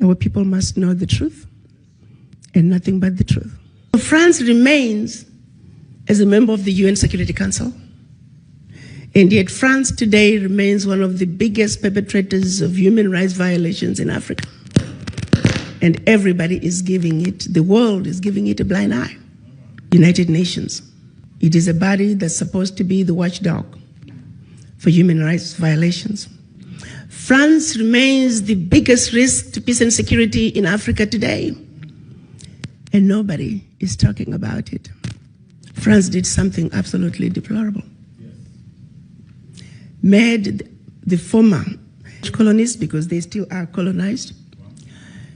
Our people must know the truth and nothing but the truth. France remains as a member of the UN Security Council, and yet France today remains one of the biggest perpetrators of human rights violations in Africa. And everybody is giving it, the world is giving it a blind eye. United Nations, it is a body that's supposed to be the watchdog for human rights violations. France remains the biggest risk to peace and security in Africa today, and nobody is talking about it. France did something absolutely deplorable. Made the former colonies, because they still are colonized,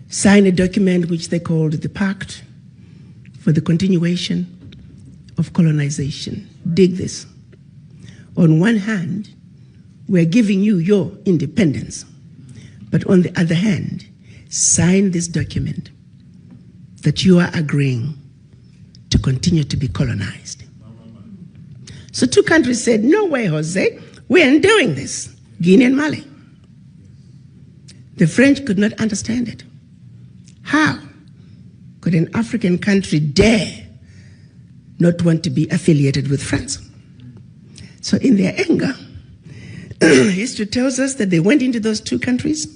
sign a document which they called the Pact for the Continuation of Colonization. Dig this. On one hand, we're giving you your independence, but on the other hand, sign this document that you are agreeing to continue to be colonized. So two countries said, no way, Jose, we aren't doing this, Guinea and Mali. The French could not understand it. How could an African country dare not want to be affiliated with France? So in their anger, history tells us that they went into those two countries,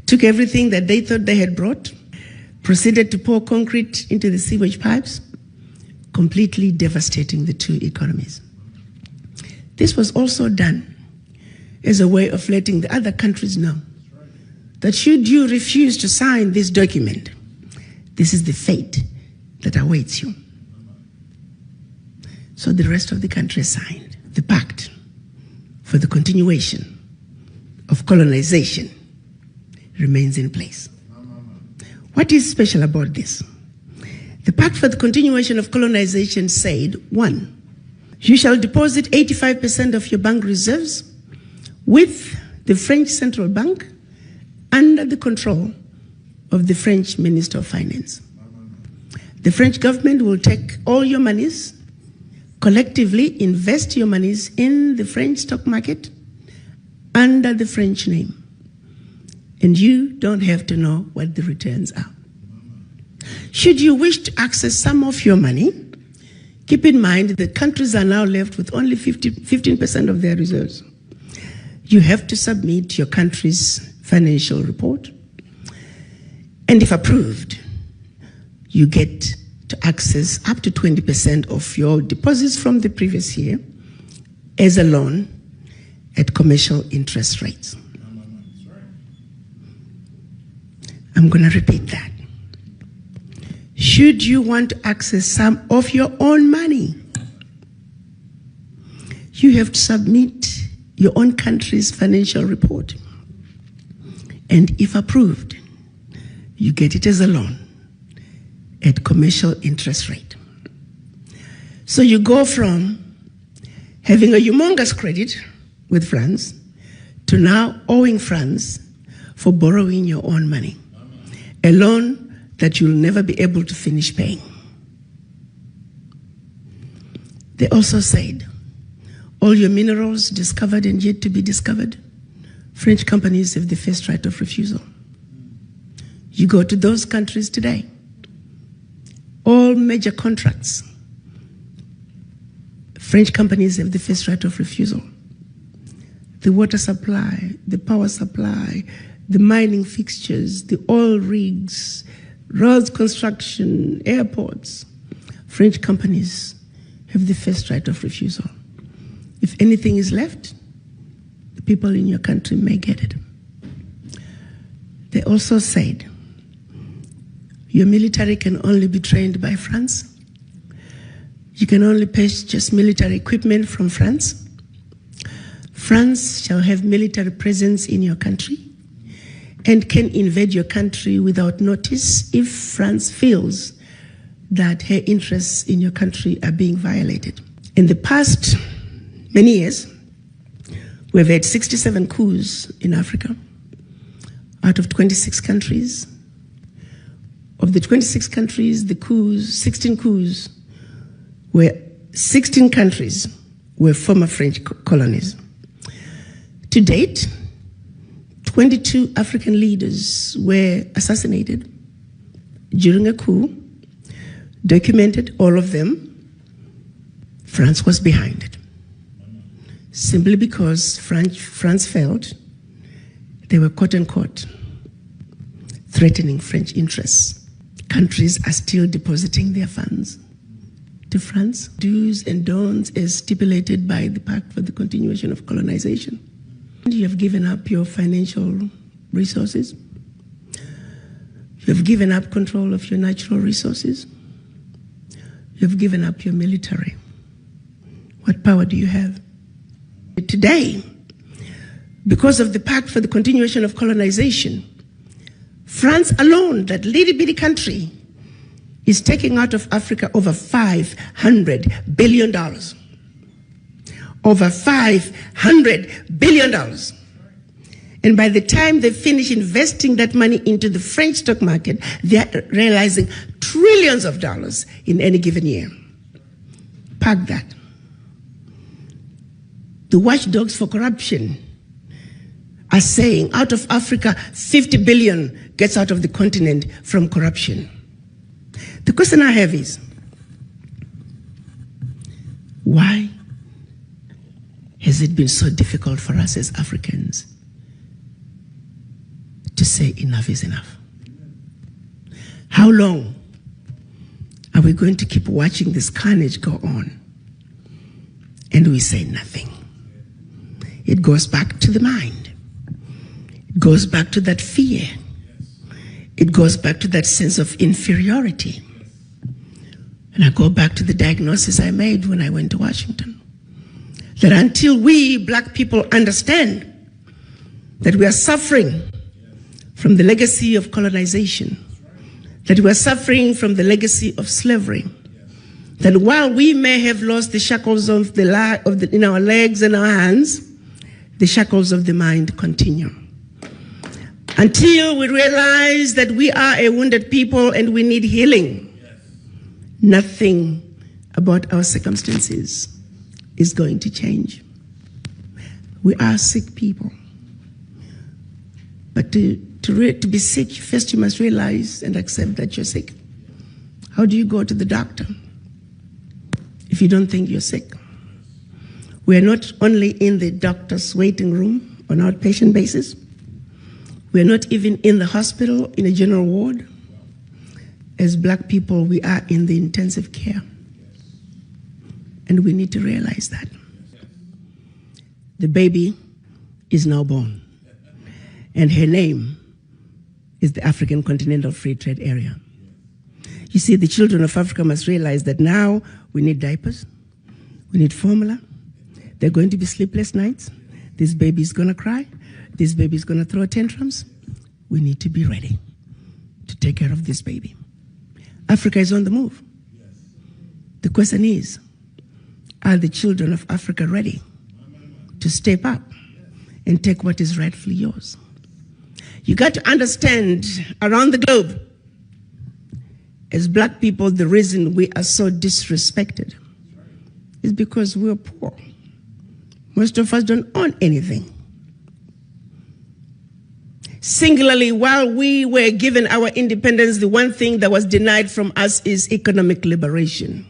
took everything that they thought they had brought, proceeded to pour concrete into the sewage pipes, completely devastating the two economies. This was also done as a way of letting the other countries know that should you refuse to sign this document, this is the fate that awaits you. So the rest of the countries signed the pact for the continuation of colonization remains in place. What is special about this? The Pact for the Continuation of Colonization said, 1, you shall deposit 85% of your bank reserves with the French Central Bank under the control of the French Minister of Finance. The French government will take all your monies, collectively invest your monies in the French stock market under the French name. And you don't have to know what the returns are. Should you wish to access some of your money, keep in mind that countries are now left with only 15% of their reserves. You have to submit your country's financial report. And if approved, you get to access up to 20% of your deposits from the previous year as a loan at commercial interest rates. I'm going to repeat that. Should you want to access some of your own money, you have to submit your own country's financial report. And if approved, you get it as a loan at commercial interest rate. So you go from having a humongous credit with France to now owing France for borrowing your own money, a loan that you'll never be able to finish paying. They also said, all your minerals discovered and yet to be discovered, French companies have the first right of refusal. You go to those countries today, all major contracts, French companies have the first right of refusal. The water supply, the power supply, the mining fixtures, the oil rigs, roads construction, airports, French companies have the first right of refusal. If anything is left, the people in your country may get it. They also said, your military can only be trained by France. You can only purchase military equipment from France. France shall have military presence in your country and can invade your country without notice if France feels that her interests in your country are being violated. In the past many years, we've had 67 coups in Africa out of 26 countries. Of the 26 countries, the coups, 16 coups, 16 countries were former French colonies. To date, 22 African leaders were assassinated during a coup, documented all of them. France was behind it, simply because France felt they were quote-unquote threatening French interests. Countries are still depositing their funds to France. Do's and don'ts as stipulated by the Pact for the Continuation of Colonization. You have given up your financial resources. You have given up control of your natural resources. You have given up your military. What power do you have? Today, because of the Pact for the Continuation of Colonization, France alone, that little bitty country, is taking out of Africa over $500 billion. Over $500 billion. And by the time they finish investing that money into the French stock market, they're realizing trillions of dollars in any given year. Park that. The watchdogs for corruption are saying out of Africa, 50 billion gets out of the continent from corruption. The question I have is, why has it been so difficult for us as Africans to say enough is enough? How long are we going to keep watching this carnage go on and we say nothing? It goes back to the mind. It goes back to that fear. It goes back to that sense of inferiority. And I go back to the diagnosis I made when I went to Washington. That until we black people understand that we are suffering from the legacy of colonization, that we are suffering from the legacy of slavery, that while we may have lost the shackles of in our legs and our hands, the shackles of the mind continue. Until we realize that we are a wounded people and we need healing, nothing about our circumstances is going to change. We are sick people. But to be sick, first you must realize and accept that you're sick. How do you go to the doctor if you don't think you're sick? We are not only in the doctor's waiting room on an outpatient basis. We are not even in the hospital in a general ward. As black people, we are in the intensive care. And we need to realize that. The baby is now born. And her name is the African Continental Free Trade Area. You see, the children of Africa must realize that now we need diapers, we need formula. There are going to be sleepless nights. This baby is going to cry. This baby is going to throw tantrums. We need to be ready to take care of this baby. Africa is on the move. The question is, are the children of Africa ready to step up and take what is rightfully yours? You got to understand, around the globe, as black people, the reason we are so disrespected is because we're poor. Most of us don't own anything. Singularly, while we were given our independence, the one thing that was denied from us is economic liberation.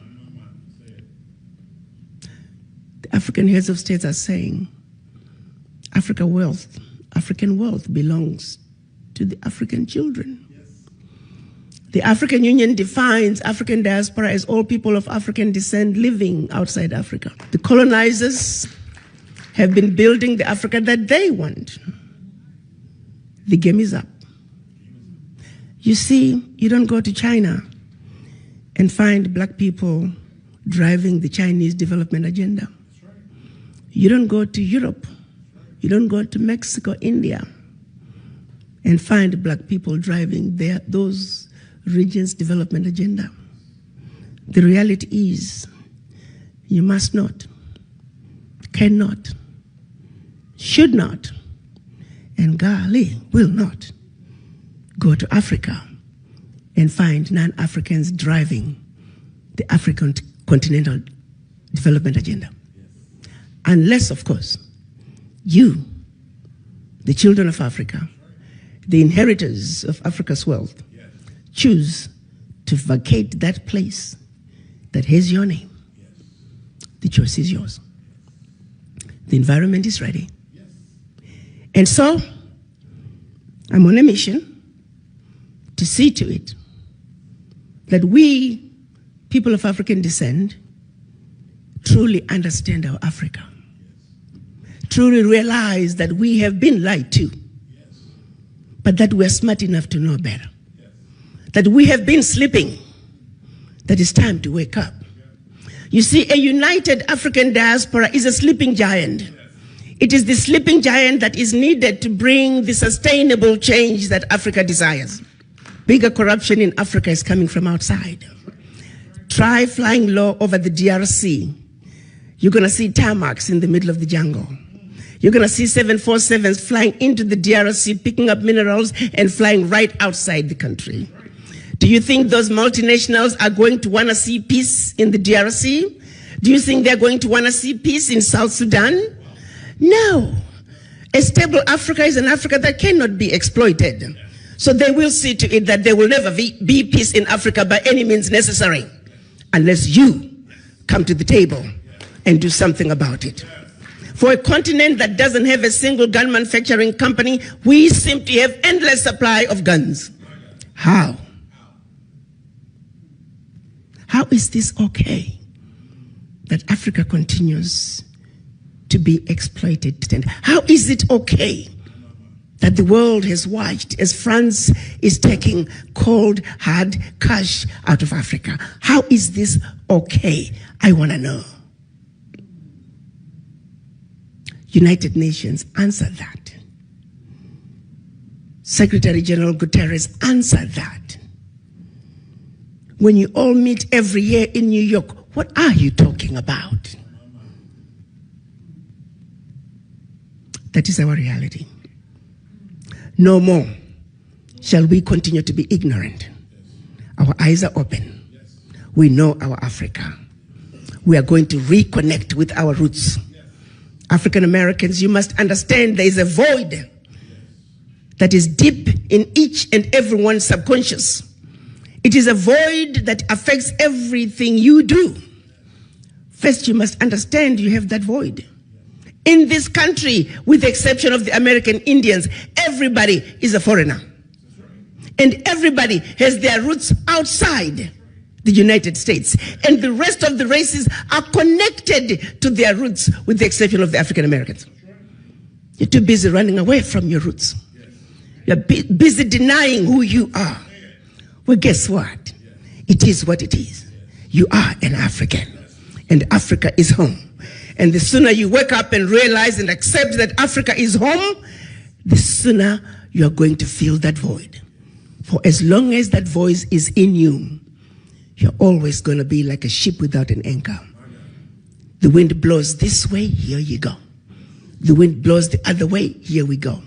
The African heads of states are saying African wealth belongs to the African children. The African Union defines African diaspora as all people of African descent living outside Africa. The colonizers have been building the Africa that they want. The game is up. You see, you don't go to China and find black people driving the Chinese development agenda. You don't go to Europe. You don't go to Mexico, India, and find black people driving those regions' development agenda. The reality is, you must not, cannot, should not, and golly, will not go to Africa and find non-Africans driving the African continental development agenda. Unless, of course, you the children of Africa, the inheritors of Africa's wealth, choose to vacate that place that has your name, the choice is yours. The environment is ready. And so, I'm on a mission to see to it that we, people of African descent, truly understand our Africa. Truly realize that we have been lied to, but that we're smart enough to know better. That we have been sleeping, that it's time to wake up. You see, a united African diaspora is a sleeping giant. It is the sleeping giant that is needed to bring the sustainable change that Africa desires. Bigger corruption in Africa is coming from outside. Try flying low over the DRC. You're going to see tarmacs in the middle of the jungle. You're going to see 747s flying into the DRC, picking up minerals and flying right outside the country. Do you think those multinationals are going to want to see peace in the DRC? Do you think they're going to want to see peace in South Sudan? No. A stable Africa is an Africa that cannot be exploited. So they will see to it that there will never be peace in Africa by any means necessary, unless you come to the table and do something about it. For a continent that doesn't have a single gun manufacturing company, we simply have endless supply of guns. How? How is this okay that Africa continues to be exploited? And how is it okay that the world has watched as France is taking cold, hard cash out of Africa? How is this okay? I want to know. United Nations, answer that. Secretary General Guterres, answer that. When you all meet every year in New York, what are you talking about? That is our reality. No more shall we continue to be ignorant. Our eyes are open. We know our Africa. We are going to reconnect with our roots. African Americans, you must understand there is a void that is deep in each and everyone's subconscious. It is a void that affects everything you do. First, you must understand you have that void. In this country, with the exception of the American Indians, everybody is a foreigner. And everybody has their roots outside the United States. And the rest of the races are connected to their roots, with the exception of the African Americans. You're too busy running away from your roots. You're busy denying who you are. Well, guess what? It is what it is. You are an African, and Africa is home. And the sooner you wake up and realize and accept that Africa is home, the sooner you're going to fill that void. For as long as that voice is in you, you're always going to be like a ship without an anchor. The wind blows this way, here you go. The wind blows the other way, here we go.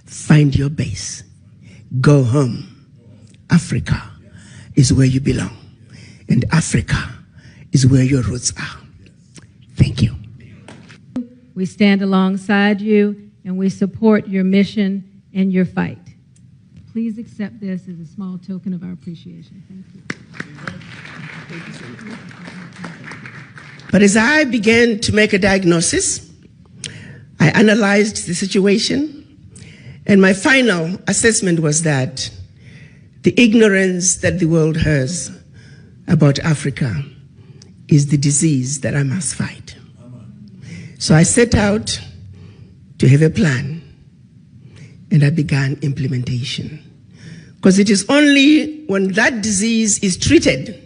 Find your base. Go home. Africa is where you belong. And Africa is where your roots are. Thank you. We stand alongside you and we support your mission and your fight. Please accept this as a small token of our appreciation. Thank you. But as I began to make a diagnosis, I analyzed the situation, and my final assessment was that the ignorance that the world has about Africa is the disease that I must fight. So I set out to have a plan, and I began implementation. Because it is only when that disease is treated,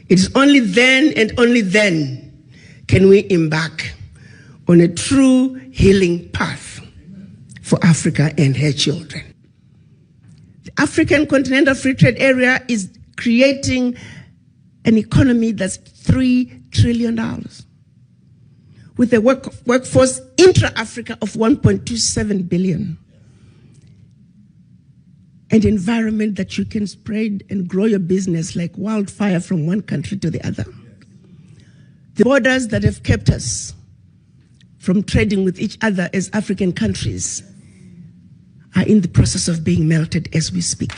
it is only then and only then can we embark on a true healing path for Africa and her children. The African Continental Free Trade Area is creating an economy that's $3 trillion with a workforce intra-Africa of 1.27 billion. An environment that you can spread and grow your business like wildfire from one country to the other. The borders that have kept us from trading with each other as African countries are in the process of being melted as we speak.